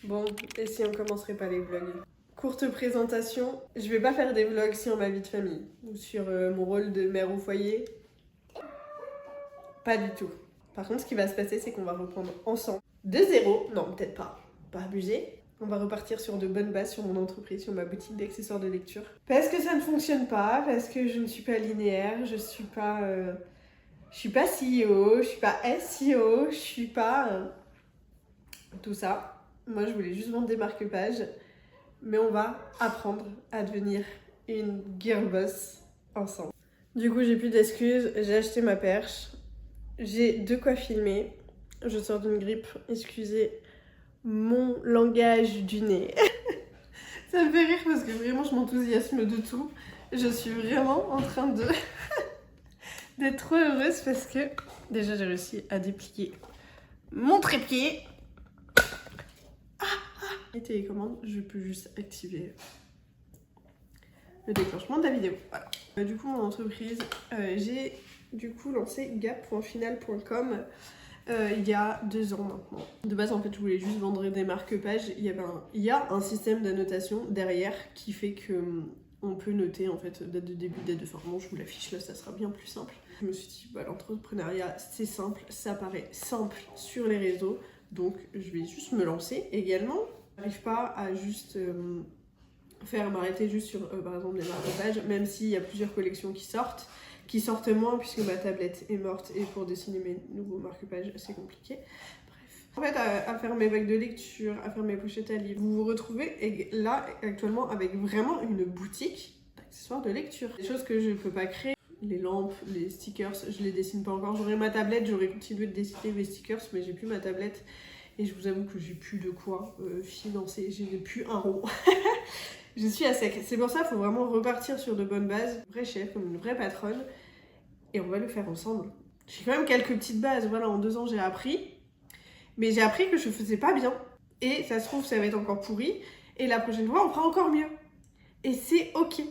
Bon, et si on commencerait pas les vlogs? Courte présentation, je vais pas faire des vlogs sur ma vie de famille ou sur mon rôle de mère au foyer. Pas du tout. Par contre, ce qui va se passer, c'est qu'on va reprendre ensemble de zéro. Non, peut-être pas. Pas abuser. On va repartir sur de bonnes bases sur mon entreprise, sur ma boutique d'accessoires de lecture. Parce que ça ne fonctionne pas, parce que je ne suis pas linéaire, je suis pas CEO, je suis pas SEO, je suis pas tout ça. Moi, je voulais juste vendre des marque-pages, mais on va apprendre à devenir une girl boss ensemble. Du coup, j'ai plus d'excuses, j'ai acheté ma perche, j'ai de quoi filmer. Je sors d'une grippe, excusez mon langage du nez. Ça me fait rire parce que vraiment je m'enthousiasme de tout. Je suis vraiment en train de d'être trop heureuse parce que déjà j'ai réussi à déplier mon trépied. Les télécommandes, je peux juste activer le déclenchement de la vidéo. Voilà. Du coup, mon entreprise, j'ai du coup lancé gap.final.com il y a 2 ans maintenant. De base, en fait, je voulais juste vendre des marque-pages. Il y a un système d'annotation derrière qui fait que on peut noter en fait date de début, date de fin. Bon, je vous l'affiche là, ça sera bien plus simple. Je me suis dit, bah, l'entrepreneuriat, c'est simple, ça paraît simple sur les réseaux, donc je vais juste me lancer également. J'arrive pas à juste m'arrêter juste sur par exemple des marque-pages, même s'il y a plusieurs collections qui sortent moins puisque ma tablette est morte et pour dessiner mes nouveaux marque-pages c'est compliqué. Bref. En fait, à faire mes bacs de lecture, à faire mes pochettes à livres, vous vous retrouvez là actuellement avec vraiment une boutique d'accessoires de lecture. Des choses que je peux pas créer. Les lampes, les stickers, je les dessine pas encore. J'aurais ma tablette, j'aurais continué de dessiner mes stickers, mais j'ai plus ma tablette. Et je vous avoue que j'ai plus de quoi financer, j'ai plus un rond. Je suis à sec. C'est pour ça qu'il faut vraiment repartir sur de bonnes bases. Une vraie chef, comme une vraie patronne. Et on va le faire ensemble. J'ai quand même quelques petites bases. Voilà, en 2 ans, j'ai appris. Mais j'ai appris que je faisais pas bien. Et ça se trouve, ça va être encore pourri. Et la prochaine fois, on fera encore mieux. Et c'est ok.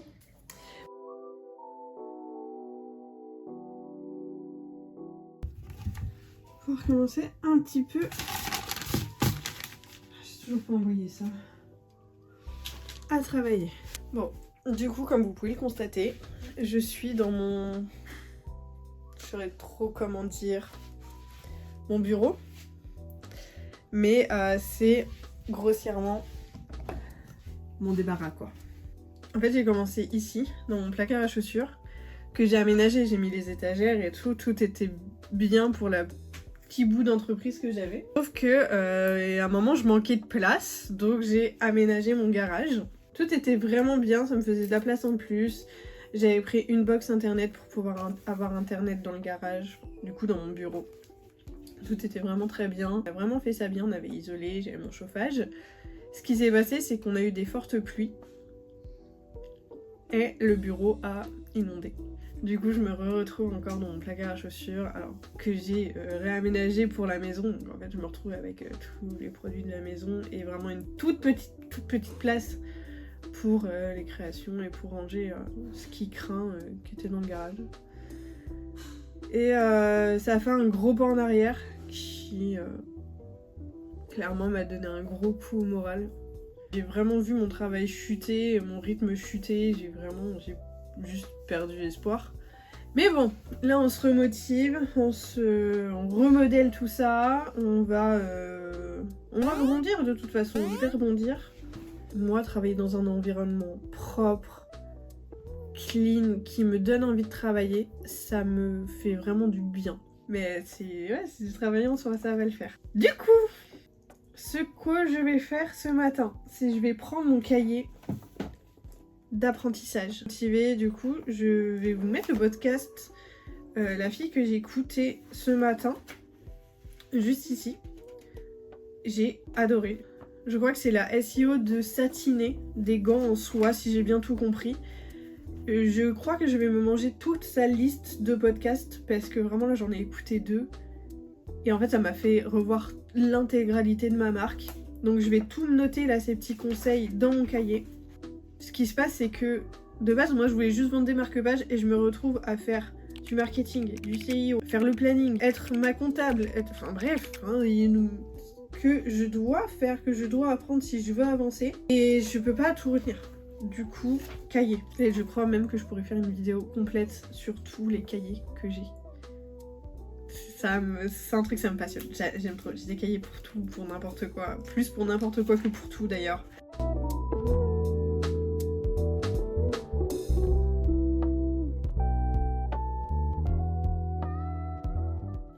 Faut recommencer un petit peu. J'ai toujours pas envoyé ça. À travailler. Bon, du coup, comme vous pouvez le constater, je suis dans mon... Je saurais trop comment dire... Mon bureau. Mais c'est grossièrement mon débarras, quoi. En fait, j'ai commencé ici, dans mon placard à chaussures, que j'ai aménagé, j'ai mis les étagères et tout. Tout était bien pour la petit bout d'entreprise que j'avais. Sauf que à un moment, je manquais de place, donc j'ai aménagé mon garage. Tout était vraiment bien, ça me faisait de la place en plus. J'avais pris une box internet pour pouvoir avoir internet dans le garage, du coup dans mon bureau. Tout était vraiment très bien. On a vraiment fait ça bien, on avait isolé, j'avais mon chauffage. Ce qui s'est passé, c'est qu'on a eu des fortes pluies et le bureau a inondé. Du coup, je me retrouve encore dans mon placard à chaussures, alors que j'ai réaménagé pour la maison. Donc en fait, je me retrouve avec tous les produits de la maison et vraiment une toute petite place pour les créations et pour ranger ce qui craint qui était dans le garage. Et ça a fait un gros pas en arrière qui clairement m'a donné un gros coup au moral. J'ai vraiment vu mon travail chuter, mon rythme chuter, j'ai juste perdu espoir. Mais bon, là on se remotive, on remodèle tout ça, on va rebondir de toute façon, je vais rebondir. Moi, travailler dans un environnement propre, clean, qui me donne envie de travailler, ça me fait vraiment du bien. Mais si travailler en soi, ça va le faire. Du coup, ce que je vais faire ce matin, c'est que je vais prendre mon cahier d'apprentissage. Motivée, du coup, je vais vous mettre le podcast La fille que j'ai écoutée ce matin, juste ici. J'ai adoré. Je crois que c'est la SEO de Satiné, des gants en soie, si j'ai bien tout compris. Je crois que je vais me manger toute sa liste de podcasts parce que vraiment là j'en ai écouté 2. Et en fait ça m'a fait revoir l'intégralité de ma marque. Donc je vais tout noter là, ces petits conseils dans mon cahier. Ce qui se passe c'est que de base moi je voulais juste vendre des marque-pages et je me retrouve à faire du marketing, du CIO, faire le planning, être ma comptable, enfin bref, que je dois faire, que je dois apprendre si je veux avancer. Et je peux pas tout retenir. Du coup, cahier. Et je crois même que je pourrais faire une vidéo complète sur tous les cahiers que j'ai. C'est un truc, ça me passionne. J'aime trop. J'ai des cahiers pour tout, pour n'importe quoi. Plus pour n'importe quoi que pour tout d'ailleurs.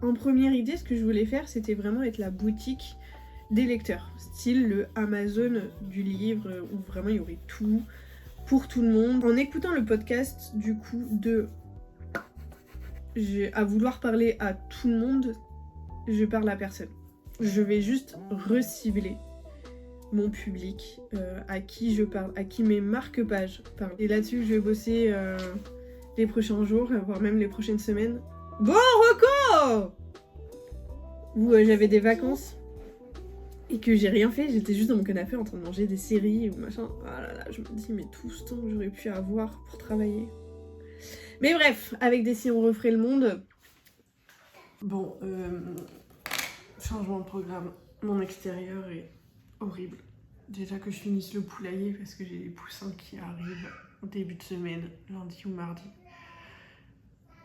En première idée, ce que je voulais faire, c'était vraiment être la boutique des lecteurs. Style le Amazon du livre, où vraiment il y aurait tout pour tout le monde. En écoutant le podcast, du coup, à vouloir parler à tout le monde, je parle à personne. Je vais juste recibler mon public, à qui je parle, à qui mes marque-pages parlent. Et là-dessus, je vais bosser les prochains jours, voire même les prochaines semaines. Bon, Rocco! Où j'avais des vacances et que j'ai rien fait, j'étais juste dans mon canapé en train de manger des séries ou machin. Ah là là, je me dis, mais tout ce temps que j'aurais pu avoir pour travailler. Mais bref, avec des Si on referait le monde. Bon, changement de programme. Mon extérieur est horrible. Déjà que je finisse le poulailler parce que j'ai les poussins qui arrivent au début de semaine, lundi ou mardi.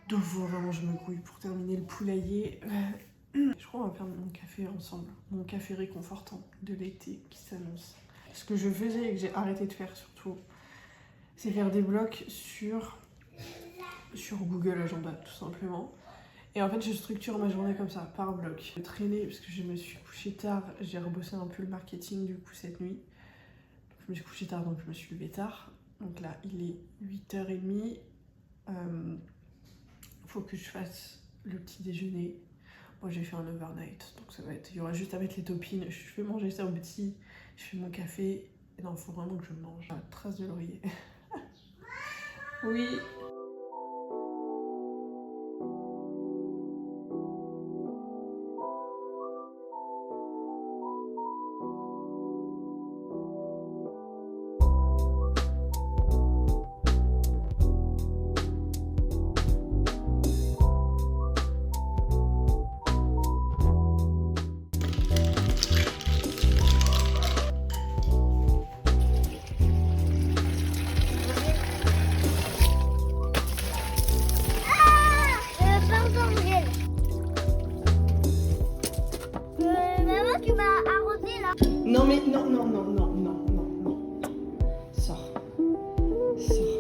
Donc vraiment, je me grouille pour terminer le poulailler. Je crois qu'on va faire mon café ensemble. Mon café réconfortant de l'été qui s'annonce. Ce que je faisais et que j'ai arrêté de faire surtout, c'est faire des blocs sur Google Agenda tout simplement. Et en fait, je structure ma journée comme ça, par bloc. Je traînais parce que je me suis couchée tard. J'ai rebossé un peu le marketing du coup cette nuit. Je me suis couchée tard donc je me suis levée tard. Donc là, il est 8h30. Faut que je fasse le petit déjeuner. Moi j'ai fait un overnight, donc ça va être. Il y aura juste à mettre les toppings. Je vais manger ça au petit. Je fais mon café. Et non, faut vraiment que je mange. La trace de l'oreiller. Oui. Non mais non, non, non, non, non, non, non. Sors. Sors.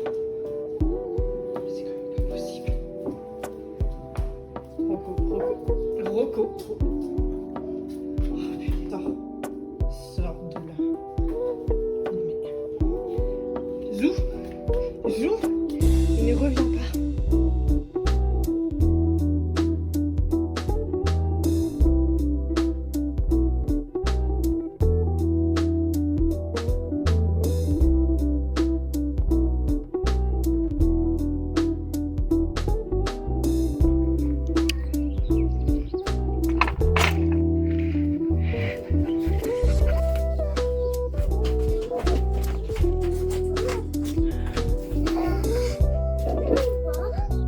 C'est quand même pas possible. Rocco. Oh putain. Sors de là. Non mais... Zou, il ne revient pas.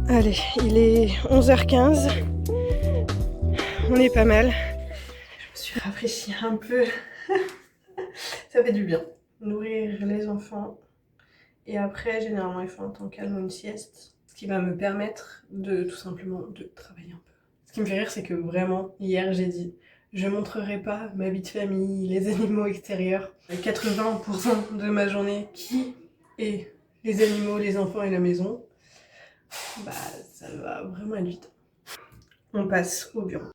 Allez, il est 11h15. On est pas mal. Je me suis rafraîchie un peu. Ça fait du bien. Nourrir les enfants. Et après, généralement, il faut un temps calme ou une sieste. Ce qui va me permettre de tout simplement de travailler un peu. Ce qui me fait rire, c'est que vraiment, hier, j'ai dit je montrerai pas ma vie de famille, les animaux extérieurs. 80% de ma journée qui est les animaux, les enfants et la maison. Bah, ça va vraiment être vite. On passe au bureau.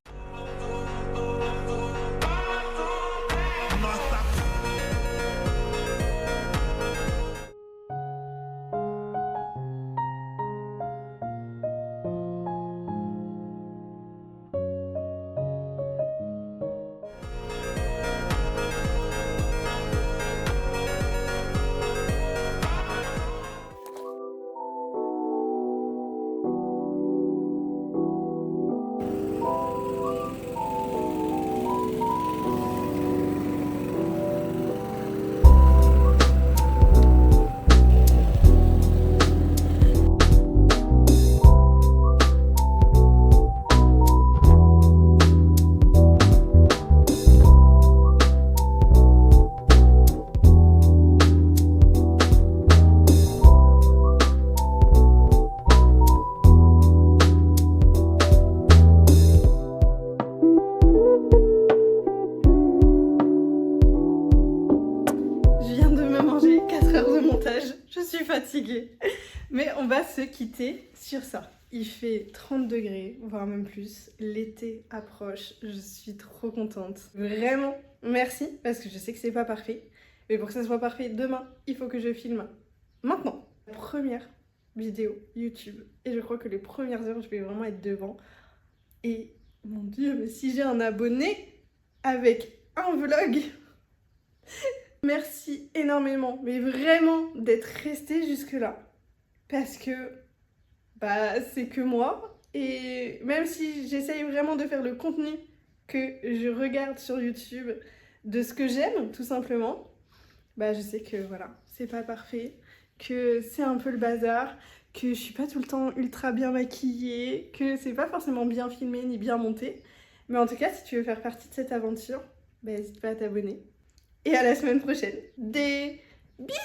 suis fatiguée. Mais on va se quitter sur ça. Il fait 30 degrés, voire même plus. L'été approche. Je suis trop contente. Vraiment, merci, parce que je sais que c'est pas parfait. Mais pour que ça soit parfait demain, il faut que je filme maintenant. Première vidéo YouTube. Et je crois que les premières heures, je vais vraiment être devant. Et mon Dieu, mais si j'ai un abonné avec un vlog, merci énormément, mais vraiment d'être resté jusque-là. Parce que bah, c'est que moi. Et même si j'essaye vraiment de faire le contenu que je regarde sur YouTube, de ce que j'aime, tout simplement, bah, je sais que voilà, c'est pas parfait, que c'est un peu le bazar, que je suis pas tout le temps ultra bien maquillée, que c'est pas forcément bien filmé ni bien monté. Mais en tout cas, si tu veux faire partie de cette aventure, bah, n'hésite pas à t'abonner. Et à la semaine prochaine. Des bisous.